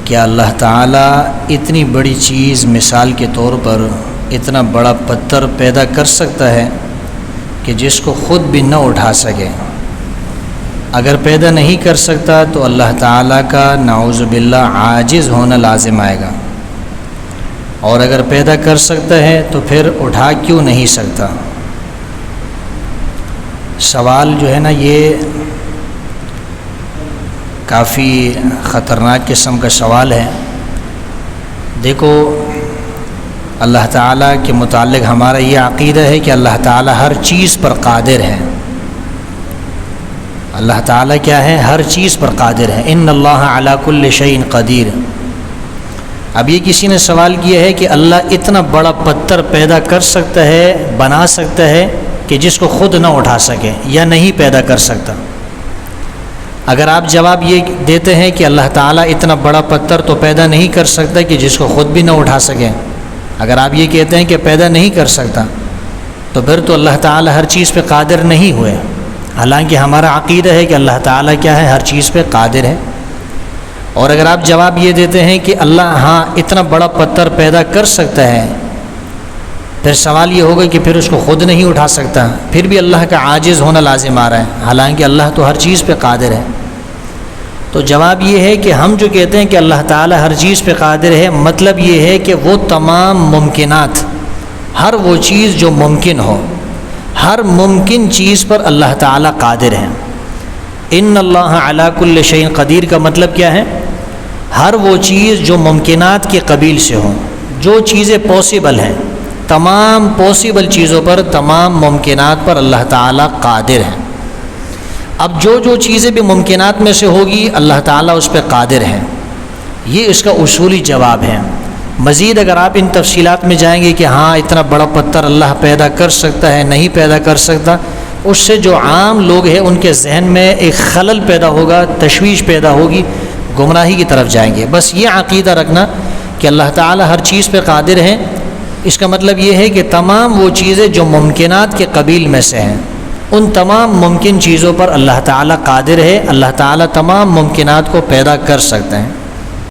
کیا اللہ تعالیٰ اتنی بڑی چیز مثال کے طور پر اتنا بڑا پتھر پیدا کر سکتا ہے کہ جس کو خود بھی نہ اٹھا سکے؟ اگر پیدا نہیں کر سکتا تو اللہ تعالیٰ کا نعوذ باللہ عاجز ہونا لازم آئے گا، اور اگر پیدا کر سکتا ہے تو پھر اٹھا کیوں نہیں سکتا؟ سوال جو ہے نا یہ کافی خطرناک قسم کا سوال ہے۔ دیکھو، اللہ تعالیٰ کے متعلق ہمارا یہ عقیدہ ہے کہ اللہ تعالیٰ ہر چیز پر قادر ہے۔ اللہ تعالیٰ کیا ہے؟ ہر چیز پر قادر ہے۔ ان اللہ علی کل شیء قدیر۔ اب یہ کسی نے سوال کیا ہے کہ اللہ اتنا بڑا پتھر پیدا کر سکتا ہے، بنا سکتا ہے کہ جس کو خود نہ اٹھا سکے، یا نہیں پیدا کر سکتا؟ اگر آپ جواب یہ دیتے ہیں کہ اللہ تعالیٰ اتنا بڑا پتھر تو پیدا نہیں کر سکتا کہ جس کو خود بھی نہ اٹھا سکے، اگر آپ یہ کہتے ہیں کہ پیدا نہیں کر سکتا، تو پھر تو اللہ تعالیٰ ہر چیز پہ قادر نہیں ہوئے۔ حالانکہ ہمارا عقیدہ ہے کہ اللہ تعالیٰ کیا ہے؟ ہر چیز پہ قادر ہے۔ اور اگر آپ جواب یہ دیتے ہیں کہ اللہ ہاں اتنا بڑا پتھر پیدا کر سکتا ہے، پھر سوال یہ ہوگا کہ پھر اس کو خود نہیں اٹھا سکتا، پھر بھی اللہ کا عاجز ہونا لازم آ رہا ہے، حالانکہ اللہ تو ہر چیز پہ قادر ہے۔ تو جواب یہ ہے کہ ہم جو کہتے ہیں کہ اللہ تعالیٰ ہر چیز پہ قادر ہے، مطلب یہ ہے کہ وہ تمام ممکنات، ہر وہ چیز جو ممکن ہو، ہر ممکن چیز پر اللہ تعالیٰ قادر ہے۔ ان اللہ علی کل شیء قدیر کا مطلب کیا ہے؟ ہر وہ چیز جو ممکنات کے قبیل سے ہوں، جو چیزیں پاسبل ہیں، تمام پاسبل چیزوں پر، تمام ممکنات پر اللہ تعالیٰ قادر ہے۔ اب جو چیزیں بھی ممکنات میں سے ہوگی، اللہ تعالیٰ اس پہ قادر ہے۔ یہ اس کا اصولی جواب ہے۔ مزید اگر آپ ان تفصیلات میں جائیں گے کہ ہاں اتنا بڑا پتھر اللہ پیدا کر سکتا ہے، نہیں پیدا کر سکتا، اس سے جو عام لوگ ہیں ان کے ذہن میں ایک خلل پیدا ہوگا، تشویش پیدا ہوگی، گمراہی کی طرف جائیں گے۔ بس یہ عقیدہ رکھنا کہ اللہ تعالیٰ ہر چیز پہ قادر ہے، اس کا مطلب یہ ہے کہ تمام وہ چیزیں جو ممکنات کے قبیل میں سے ہیں، ان تمام ممکن چیزوں پر اللہ تعالیٰ قادر ہے، اللہ تعالیٰ تمام ممکنات کو پیدا کر سکتے ہیں۔